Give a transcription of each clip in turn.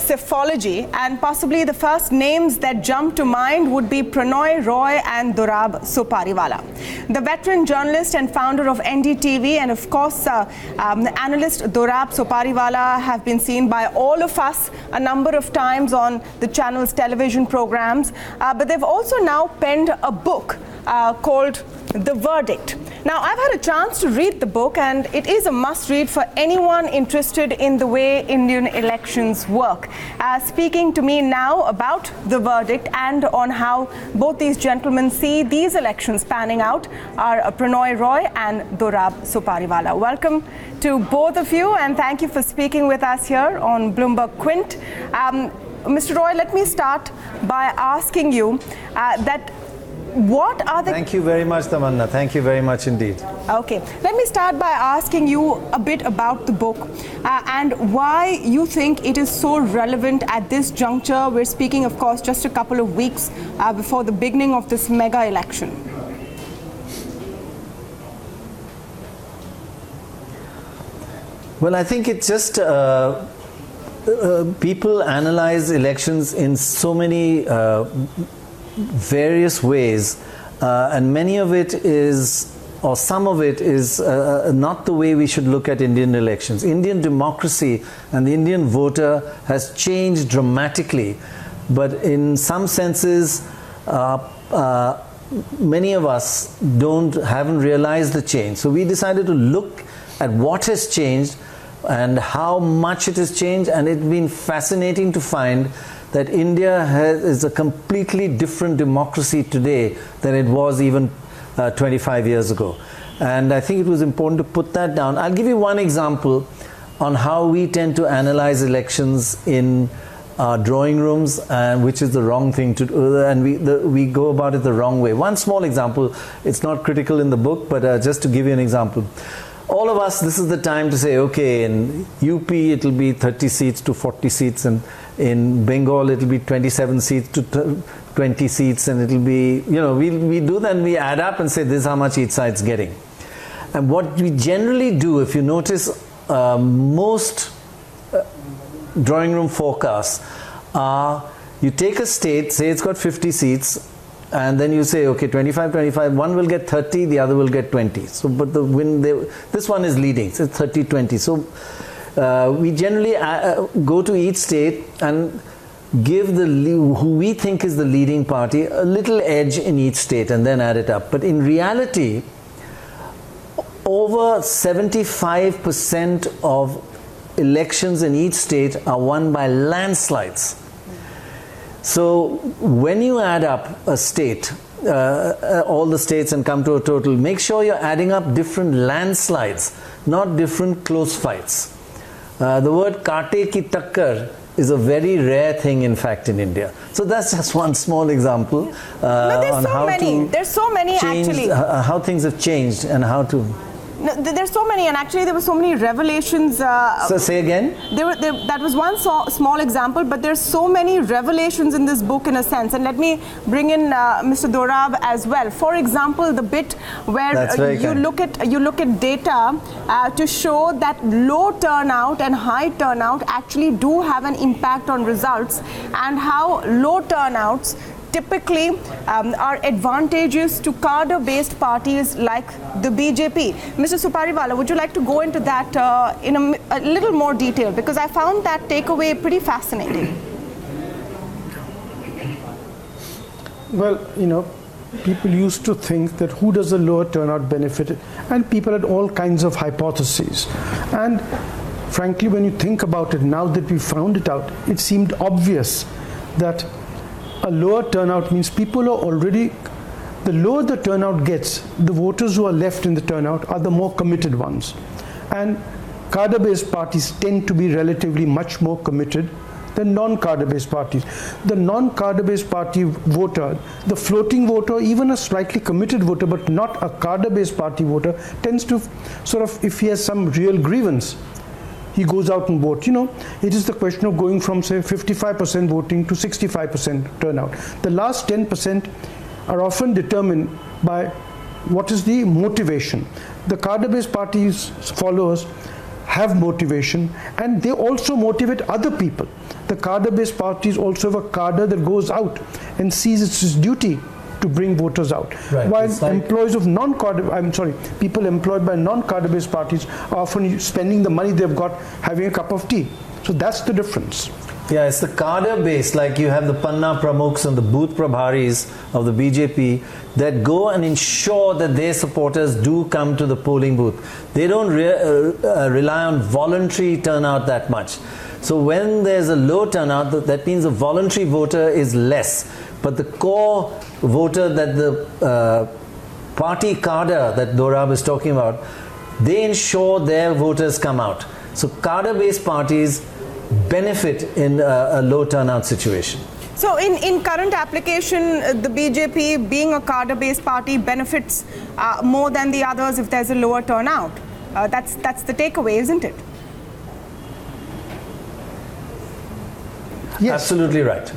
psephology, and possibly the first names that jump to mind would be Prannoy, Roy and Dorab Sopariwala. The veteran journalist and founder of NDTV and of course the analyst Dorab Sopariwala have been seen by all of us a number of times on the channel's television programs, but they've also now penned a book called The Verdict. Now, I've had a chance to read the book, and it is a must-read for anyone interested in the way Indian elections work. Speaking to me now about The Verdict and on how both these gentlemen see these elections panning out are Prannoy Roy and Dorab Sopariwala. Welcome to both of you, and thank you for speaking with us here on Bloomberg Quint. Mr. Roy, let me start by asking you what are the... Thank you very much, Tamanna. Thank you very much indeed. Okay. Let me start by asking you a bit about the book and why you think it is so relevant at this juncture. We're speaking, of course, just a couple of weeks before the beginning of this mega election. Well, I think it's just people analyze elections in so many various ways, and many of it is, or some of it is not the way we should look at Indian elections. Indian democracy and the Indian voter has changed dramatically, but in some senses many of us haven't realized the change. So we decided to look at what has changed and how much it has changed, and it's been fascinating to find that India is a completely different democracy today than it was even 25 years ago. And I think it was important to put that down. I'll give you one example on how we tend to analyze elections in drawing rooms, which is the wrong thing to do, and we go about it the wrong way. One small example, it's not critical in the book, but just to give you an example. All of us, this is the time to say, okay, in UP it'll be 30 seats to 40 seats, and in Bengal it'll be 27 seats to 20 seats, and it'll be, we do that and we add up and say this is how much each side's getting. And what we generally do, if you notice, most drawing room forecasts are, you take a state, say it's got 50 seats, and then you say, okay, 25, one will get 30, the other will get 20. So, but this one is leading, so it's 30-20. So we generally go to each state and give who we think is the leading party a little edge in each state and then add it up. But in reality, over 75% of elections in each state are won by landslides. So when you add up a state, all the states, and come to a total, make sure you're adding up different landslides, not different close fights. The word kaate ki takkar is a very rare thing, in fact, in India. So that's just one small example on there's so many actually. How things have changed and how to... No, there's so many, and actually there were so many revelations. So say again? That was one small example, but there's so many revelations in this book in a sense. And let me bring in Mr. Dorab as well. For example, the bit where you look at data to show that low turnout and high turnout actually do have an impact on results, and how low turnouts typically are advantageous to cadre-based parties like the BJP. Mr. Sopariwala, would you like to go into that in a little more detail? Because I found that takeaway pretty fascinating. Well, people used to think that who does a lower turnout benefit, and people had all kinds of hypotheses. And frankly, when you think about it, now that we found it out, it seemed obvious that a lower turnout means people are already, the lower the turnout gets, the voters who are left in the turnout are the more committed ones. And cadre-based parties tend to be relatively much more committed than non-cadre-based parties. The non-cadre-based party voter, the floating voter, even a slightly committed voter, but not a cadre-based party voter, tends to sort of, if he has some real grievance, he goes out and votes. It is the question of going from, say, 55% voting to 65% turnout. The last 10% are often determined by what is the motivation. The cadre-based parties' followers have motivation, and they also motivate other people. The cadre-based parties also have a cadre that goes out and sees its duty to bring voters out. Right. While employees of people employed by non-cadre-based parties are often spending the money they've got having a cup of tea. So that's the difference. Yeah, it's the cadre base, like you have the Panna Pramukhs and the booth Prabharis of the BJP that go and ensure that their supporters do come to the polling booth. They don't rely on voluntary turnout that much. So when there's a low turnout, that means the voluntary voter is less. But the core voter that the party cadre that Dorab is talking about, they ensure their voters come out. So cadre-based parties benefit in a low turnout situation. So in current application, the BJP, being a cadre-based party, benefits more than the others if there's a lower turnout. That's the takeaway, isn't it? Yes. Absolutely right.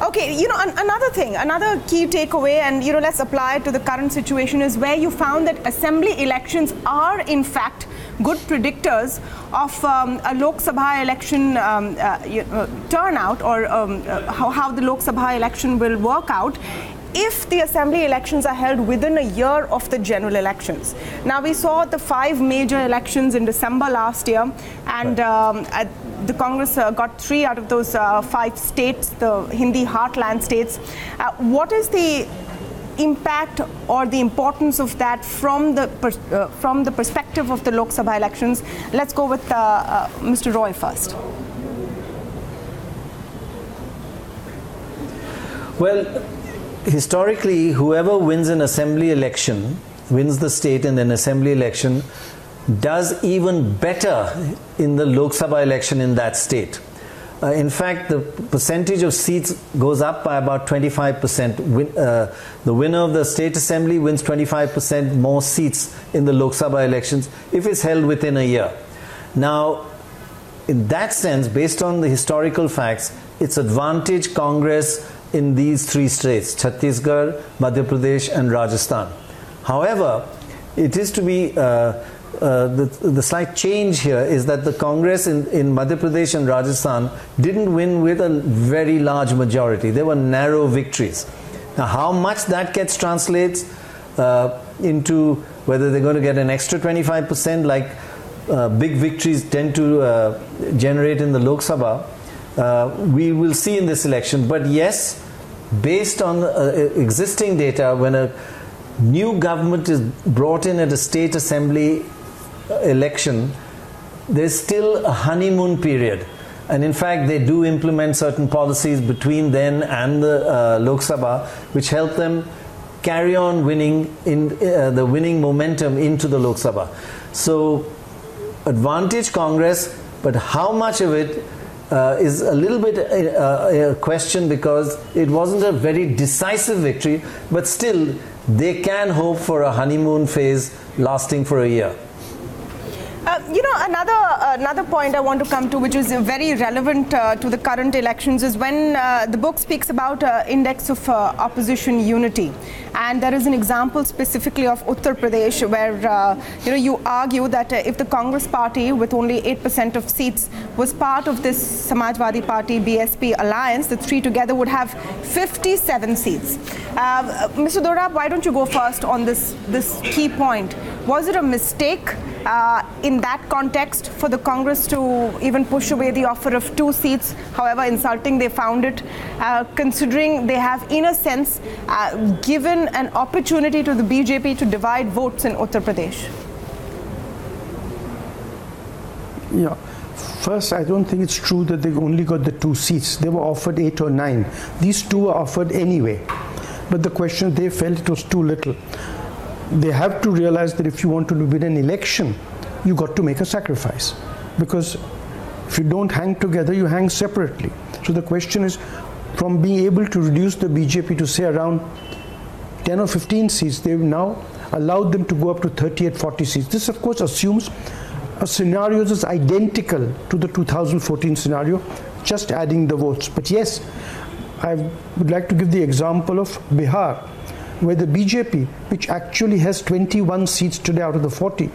Okay, another key takeaway, and let's apply it to the current situation, is where you found that assembly elections are in fact good predictors of a Lok Sabha election turnout, or how the Lok Sabha election will work out if the assembly elections are held within a year of the general elections. Now, we saw the 5 major elections in December last year, and the Congress got 3 out of those 5 states, the Hindi heartland states. What is the impact or the importance of that from the perspective of the Lok Sabha elections? Let's go with Mr. Roy first. Well, historically, whoever wins an assembly election, wins the state in an assembly election, does even better in the Lok Sabha election in that state. In fact, the percentage of seats goes up by about 25%. The winner of the state assembly wins 25% more seats in the Lok Sabha elections if it's held within a year. Now, in that sense, based on the historical facts, it's advantage Congress in these 3 states, Chhattisgarh, Madhya Pradesh and Rajasthan. However, it is to be the slight change here is that the Congress in Madhya Pradesh and Rajasthan didn't win with a very large majority. They were narrow victories. Now, how much that gets translates into whether they're going to get an extra 25% like big victories tend to generate in the Lok Sabha, we will see in this election. But yes, based on existing data, when a new government is brought in at a state assembly election, there's still a honeymoon period, and in fact they do implement certain policies between then and the Lok Sabha which help them carry on winning in the winning momentum into the Lok Sabha. So advantage Congress, but how much of it is a little bit a question, because it wasn't a very decisive victory, but still they can hope for a honeymoon phase lasting for a year. Another point I want to come to, which is very relevant to the current elections, is when the book speaks about index of opposition unity, and there is an example specifically of Uttar Pradesh where you argue that if the Congress party with only 8% of seats was part of this Samajwadi Party BSP alliance, the 3 together would have 57 seats. Mr. Dorab, why don't you go first on this key point? Was it a mistake in that context for the Congress to even push away the offer of 2 seats, however insulting they found it, considering they have in a sense given an opportunity to the BJP to divide votes in Uttar Pradesh? Yeah. First, I don't think it's true that they only got the 2 seats. They were offered 8 or 9. These 2 were offered anyway. But the question, they felt it was too little. They have to realize that if you want to win an election, you got to make a sacrifice, because if you don't hang together, you hang separately. So the question is, from being able to reduce the BJP to say around 10 or 15 seats, they've now allowed them to go up to 38, 40 seats. This of course assumes a scenario that's identical to the 2014 scenario, just adding the votes. But yes, I would like to give the example of Bihar, where the BJP, which actually has 21 seats today out of the 40,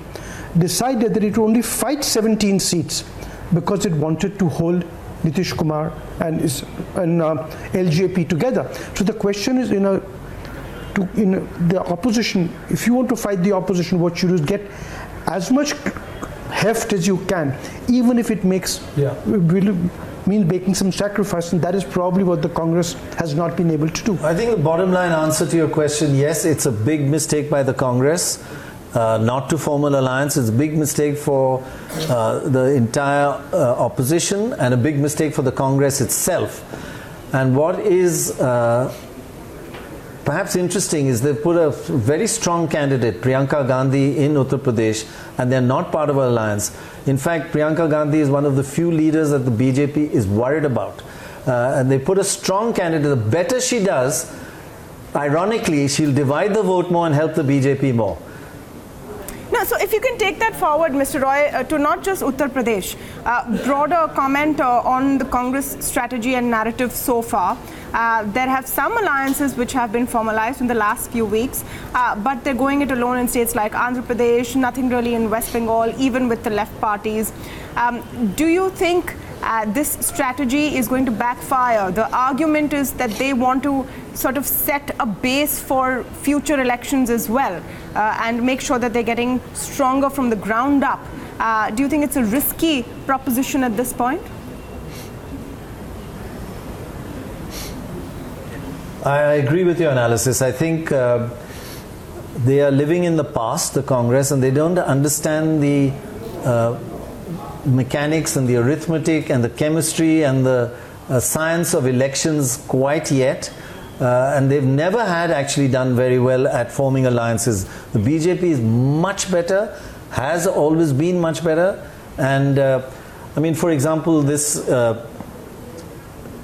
decided that it would only fight 17 seats because it wanted to hold Nitish Kumar and LJP together. So the question is, in the opposition, if you want to fight the opposition, what you do is get as much heft as you can, even if it makes means making some sacrifice, and that is probably what the Congress has not been able to do. I think the bottom line answer to your question, yes, it's a big mistake by the Congress not to form an alliance. It's a big mistake for the entire opposition, and a big mistake for the Congress itself. And what is perhaps interesting is they've put a very strong candidate, Priyanka Gandhi, in Uttar Pradesh, and they're not part of an alliance. In fact, Priyanka Gandhi is one of the few leaders that the BJP is worried about. And they put a strong candidate. The better she does, ironically, she'll divide the vote more and help the BJP more. No, so if you can take that forward, Mr. Roy, to not just Uttar Pradesh, broader comment on the Congress strategy and narrative so far. There have some alliances which have been formalized in the last few weeks, but they're going it alone in states like Andhra Pradesh, nothing really in West Bengal, even with the left parties. Do you think this strategy is going to backfire? The argument is that they want to sort of set a base for future elections as well, and make sure that they're getting stronger from the ground up. Do you think it's a risky proposition at this point? I agree with your analysis. I think they are living in the past, the Congress, and they don't understand the mechanics and the arithmetic and the chemistry and the science of elections quite yet. And they've never had actually done very well at forming alliances. The BJP is much better, has always been much better. And I mean, for example, this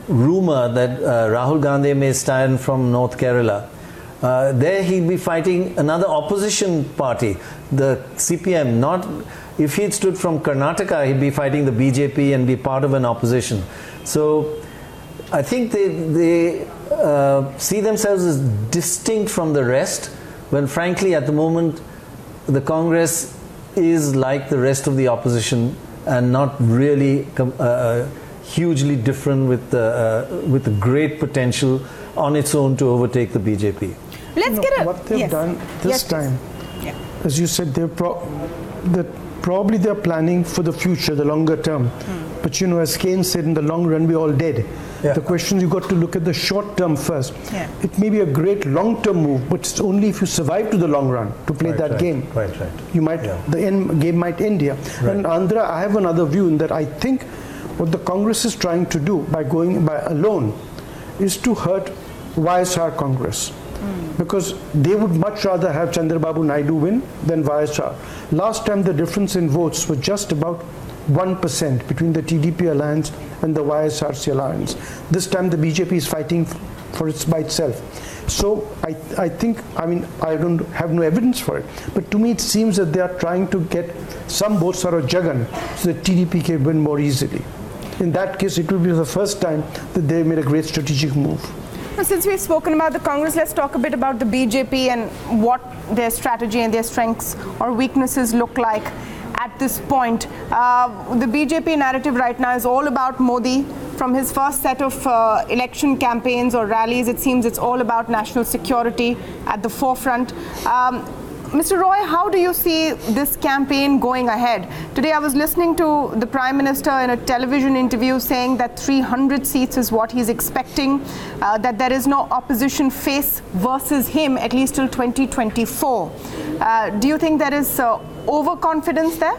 rumor that Rahul Gandhi may stand from North Kerala, there he'd be fighting another opposition party, the CPM. Not if he'd stood from Karnataka, he'd be fighting the BJP and be part of an opposition. So I think they see themselves as distinct from the rest, when frankly at the moment the Congress is like the rest of the opposition and not really hugely different, with a great potential on its own to overtake the BJP. Let's get what they've done this time, as you said, probably they're planning for the future, the longer term. But as Keynes said, in the long run we're all dead. The question is, you've got to look at the short term first. It may be a great long term move, but it's only if you survive to the long run to play that game. You might the end game might end here. And Andhra, I have another view in that I think what the Congress is trying to do by going by alone is to hurt YSR Congress. Because they would much rather have Chandrababu Naidu win than YSR. Last time the difference in votes was just about 1% between the TDP alliance and the YSRC alliance. This time the BJP is fighting for it by itself. So I think, I mean, I don't have no evidence for it, but to me it seems that they are trying to get some votes out of Jagan so that TDP can win more easily. In that case, it will be the first time that they made a great strategic move. Since we've spoken about the Congress, let's talk a bit about the BJP and what their strategy and their strengths or weaknesses look like at this point. The BJP narrative right now is all about Modi. From his first set of election campaigns or rallies, it seems it's all about national security at the forefront. Mr. Roy, how do you see this campaign going ahead? Today I was listening to the Prime Minister in a television interview saying that 300 seats is what he's expecting, that there is no opposition face versus him at least till 2024. Do you think there is overconfidence there?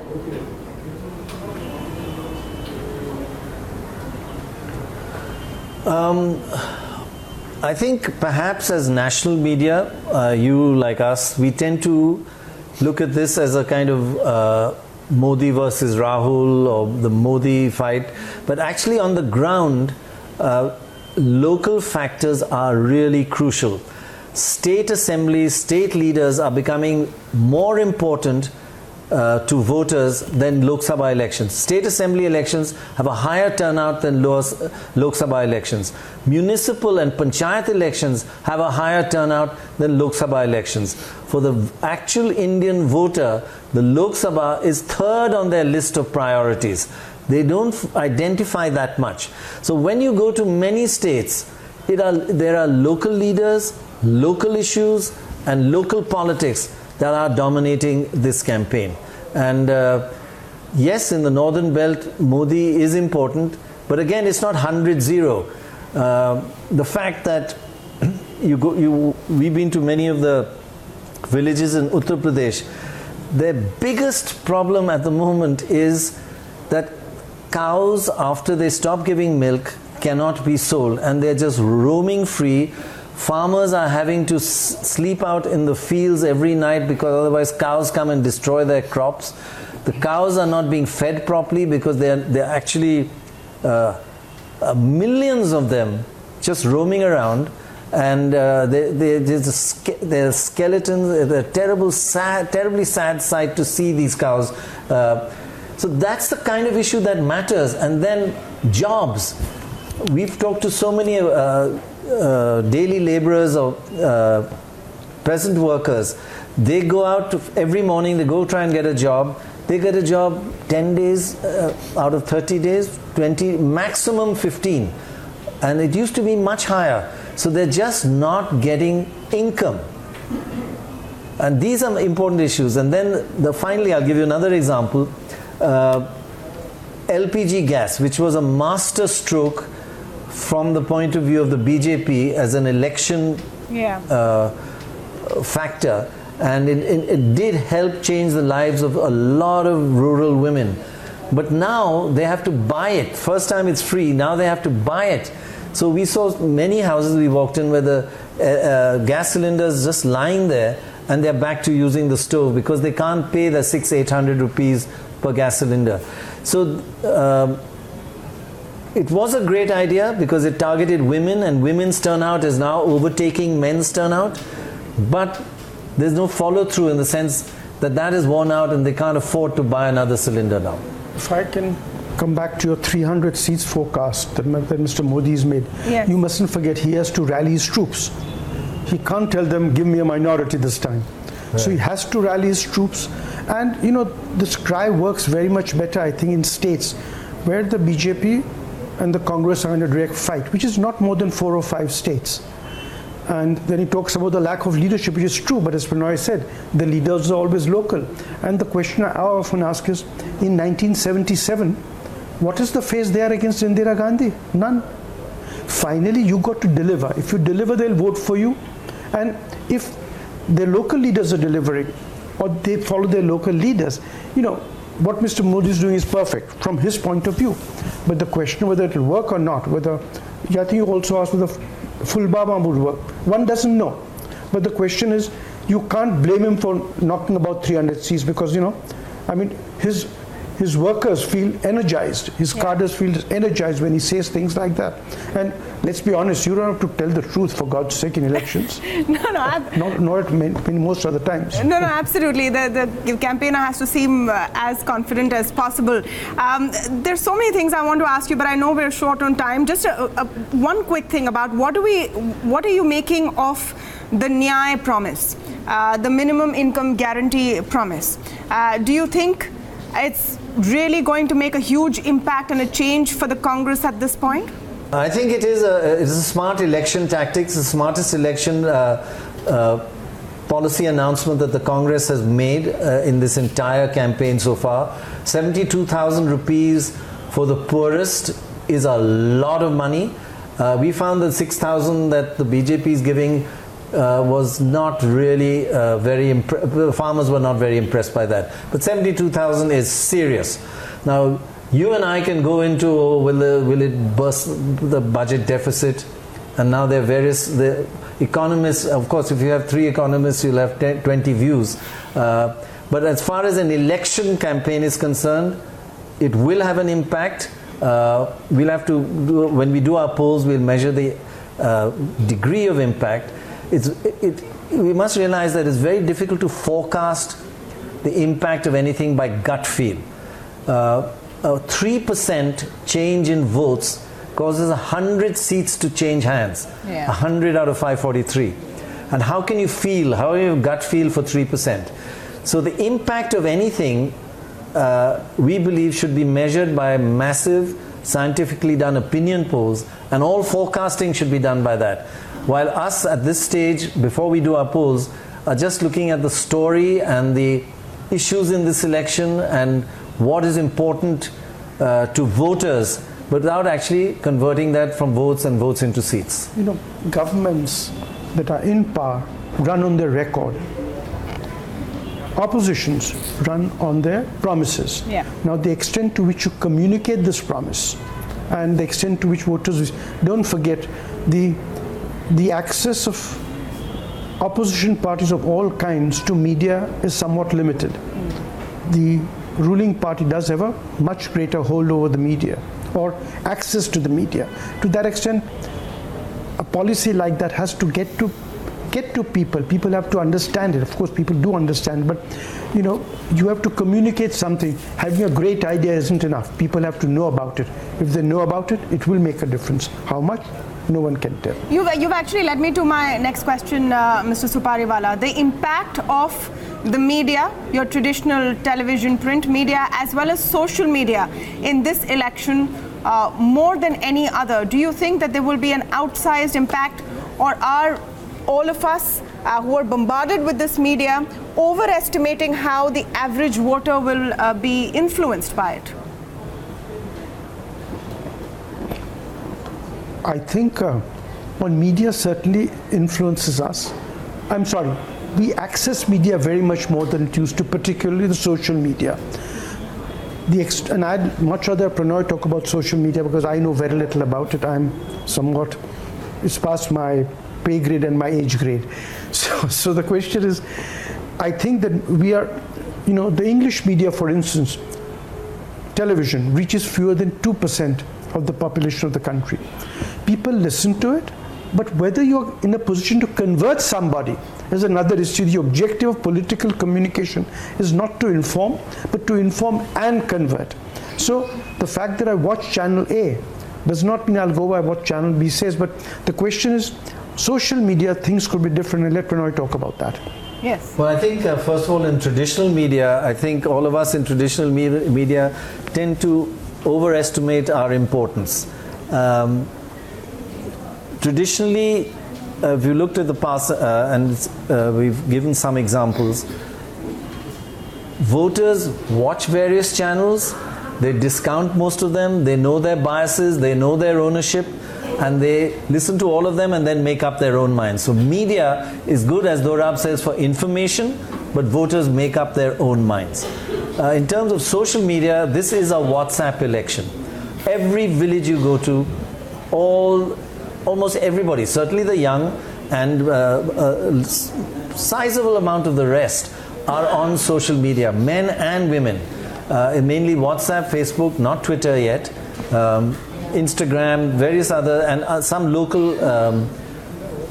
I think perhaps as national media, you like us, we tend to look at this as a kind of Modi versus Rahul or the Modi fight. But actually on the ground, local factors are really crucial. State assemblies, state leaders are becoming more important to voters than Lok Sabha elections. State assembly elections have a higher turnout than Lok Sabha elections. Municipal and panchayat elections have a higher turnout than Lok Sabha elections. For the actual Indian voter, the Lok Sabha is third on their list of priorities. They don't identify that much. So when you go to many states, there are local leaders, local issues, and local politics that are dominating this campaign. And yes, in the northern belt, Modi is important, but again, it's not 100-0. The fact that we've been to many of the villages in Uttar Pradesh, their biggest problem at the moment is that cows, after they stop giving milk, cannot be sold, and they're just roaming free. Farmers are having to sleep out in the fields every night because otherwise cows come and destroy their crops. The cows are not being fed properly because they're actually millions of them just roaming around, and they're skeletons. They're terribly sad sight to see these cows. So that's the kind of issue that matters. And then jobs. We've talked to so many daily laborers or peasant workers. They go out every morning, they go try and get a job. They get a job 10 days out of 30 days, 20, maximum 15. And it used to be much higher. So they're just not getting income. And these are important issues. And then finally, I'll give you another example. LPG gas, which was a master stroke from the point of view of the BJP as an election factor, and it did help change the lives of a lot of rural women. But now they have to buy it. First time it's free, now they have to buy it. So we saw many houses we walked in where the gas cylinders just lying there, and they're back to using the stove because they can't pay the 600-800 rupees per gas cylinder. So it was a great idea because it targeted women, and women's turnout is now overtaking men's turnout. But there's no follow through in the sense that that is worn out and they can't afford to buy another cylinder now. If I can come back to your 300 seats forecast that Mr. Modi's made, yes. You mustn't forget he has to rally his troops. He can't tell them, give me a minority this time. Right. So he has to rally his troops. And this cry works very much better, I think, in states where the BJP and the Congress are in a direct fight, which is not more than 4 or 5 states. And then he talks about the lack of leadership, which is true, but as Prannoy said, the leaders are always local. And the question I often ask is, in 1977, what is the phase there against Indira Gandhi? None. Finally, you got to deliver. If you deliver, they'll vote for you. And if the local leaders are delivering, or they follow their local leaders, what Mr. Modi is doing is perfect from his point of view. But the question whether it will work or not, I think you also asked whether Fulbama would work. One doesn't know. But the question is, you can't blame him for knocking about 300 seats because, his workers feel energized. His cadres feel energized when he says things like that. And let's be honest, you don't have to tell the truth, for God's sake, in elections. Not at most other times. No, absolutely. The campaigner has to seem as confident as possible. There's so many things I want to ask you, but I know we're short on time. Just one quick thing about what are you making of the Nyay promise, the minimum income guarantee promise? Do you think it's really going to make a huge impact and a change for the Congress at this point? I think it is a smart election tactics, the smartest election policy announcement that the Congress has made in this entire campaign so far. 72,000 rupees for the poorest is a lot of money. We found that 6,000 that the BJP is giving was not really the farmers were not very impressed by that. But 72,000 is serious. Now, you and I can go into, will it burst the budget deficit? And now there are the economists, of course, if you have 3 economists, you'll have 20 views. But as far as an election campaign is concerned, it will have an impact. We'll have to, when we do our polls, we'll measure the degree of impact. We must realize that it's very difficult to forecast the impact of anything by gut feel. A 3% change in votes causes 100 seats to change hands. 100 out of 543. And how can you feel, how do you gut feel for 3%? So the impact of anything we believe should be measured by massive, scientifically done opinion polls, and all forecasting should be done by that. While us at this stage, before we do our polls, are just looking at the story and the issues in this election and what is important to voters, but without actually converting that from votes and votes into seats. You know, governments that are in power run on their record. Oppositions run on their promises. Yeah. Now, the extent to which you communicate this promise and the extent to which voters, don't forget, the access of opposition parties of all kinds to media is somewhat limited. The ruling party does have a much greater hold over the media or access to the media. To that extent, a policy like that has to get to people. People have to understand it. Of course, people do understand, but you know, you have to communicate something. Having a great idea isn't enough. People have to know about it. If they know about it, it will make a difference. How much? No one can tell. You've actually led me to my next question, Mr. Sopariwala. The impact of the media, your traditional television, print media, as well as social media in this election, more than any other. Do you think that there will be an outsized impact, or are all of us who are bombarded with this media overestimating how the average voter will be influenced by it? I think media certainly influences us. I'm sorry, we access media very much more than it used to, particularly the social media. And I'd much rather Prannoy talk about social media because I know very little about it. It's past my pay grade and my age grade. So the question is, I think that we are, you know, the English media, for instance, television reaches fewer than 2% of the population of the country. People listen to it, but whether you're in a position to convert somebody is another issue. The objective of political communication is not to inform, but to inform and convert. So the fact that I watch channel A does not mean I'll go by what channel B says, but the question is, social media, things could be different, and let Prannoy talk about that. Yes. Well, I think, first of all, in traditional media, I think all of us in traditional media tend to overestimate our importance. Traditionally, if you looked at the past, and we've given some examples, voters watch various channels, they discount most of them, they know their biases, they know their ownership, and they listen to all of them and then make up their own minds. So media is good, as Dorab says, for information, but voters make up their own minds. In terms of social media, this is a WhatsApp election. Every village you go to, almost everybody, certainly the young, and a sizable amount of the rest are on social media, men and women. Mainly WhatsApp, Facebook, not Twitter yet, Instagram, various other, and some local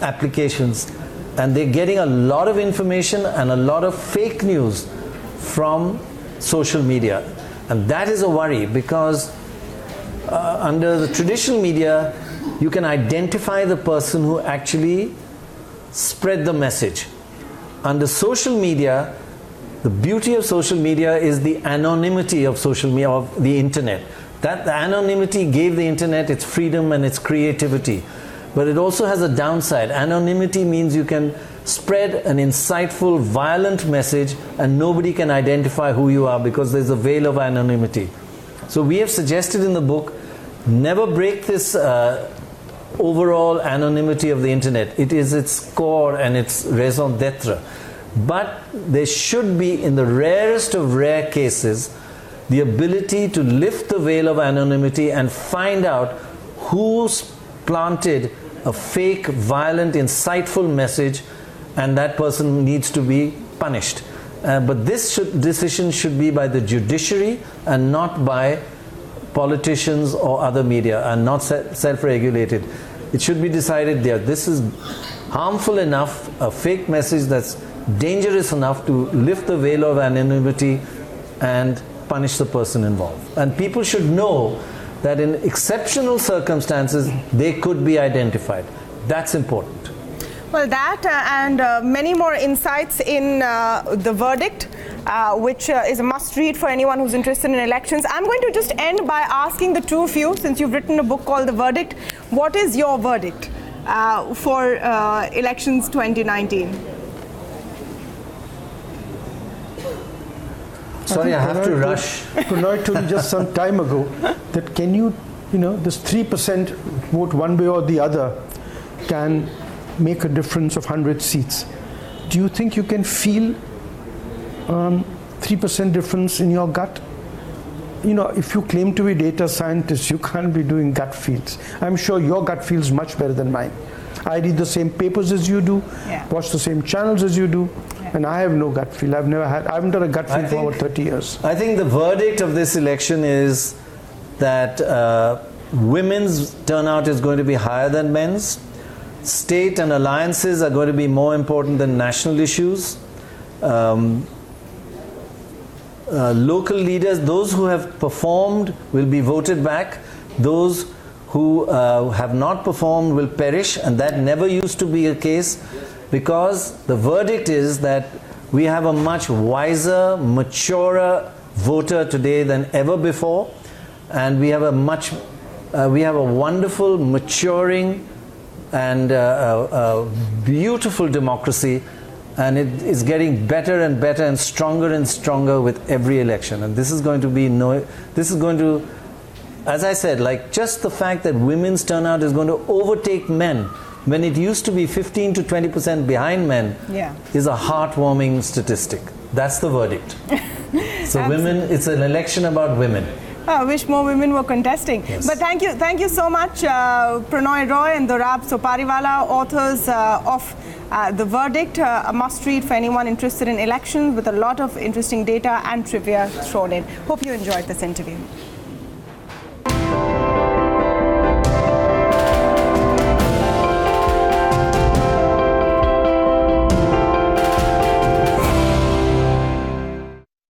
applications. And they're getting a lot of information and a lot of fake news from social media. And that is a worry, because under the traditional media, you can identify the person who actually spread the message. Under social media, the beauty of social media is the anonymity of social media, of the internet. That the anonymity gave the internet its freedom and its creativity. But it also has a downside. Anonymity means you can spread an insightful, violent message and nobody can identify who you are because there's a veil of anonymity. So we have suggested in the book, never break this overall anonymity of the internet. It is its core and its raison d'etre. But there should be, in the rarest of rare cases, the ability to lift the veil of anonymity and find out who's planted a fake, violent, insightful message, and that person needs to be punished. But this decision should be by the judiciary and not by politicians or other media, and not self-regulated. It should be decided there. This is harmful enough, a fake message that's dangerous enough to lift the veil of anonymity and punish the person involved. And people should know that in exceptional circumstances, they could be identified. That's important. Well, that and many more insights in the verdict which is a must-read for anyone who's interested in elections. I'm going to just end by asking the two of you, since you've written a book called The Verdict, what is your verdict for elections 2019? Sorry, I have to rush. Prannoy told me just some time ago that can you know, this 3% vote one way or the other can make a difference of 100 seats. Do you think you can feel 3% difference in your gut? You know, if you claim to be data scientist, you can't be doing gut feels. I'm sure your gut feels much better than mine. I read the same papers as you do, watch the same channels as you do, and I have no gut feel. I haven't done a gut feel for over 30 years. I think the verdict of this election is that women's turnout is going to be higher than men's. State and alliances are going to be more important than national issues. Local leaders, those who have performed will be voted back. Those who have not performed will perish, and that never used to be a case, because the verdict is that we have a much wiser, maturer voter today than ever before, and we have a wonderful, maturing and beautiful democracy, and it is getting better and better and stronger with every election. And this is going to as I said, like just the fact that women's turnout is going to overtake men when it used to be 15 to 20% behind men is a heartwarming statistic. That's the verdict. So women, it's an election about women. I wish more women were contesting. Yes. But thank you so much, Prannoy Roy and Dorab Sopariwala, authors of The Verdict, a must-read for anyone interested in elections, with a lot of interesting data and trivia thrown in. Hope you enjoyed this interview.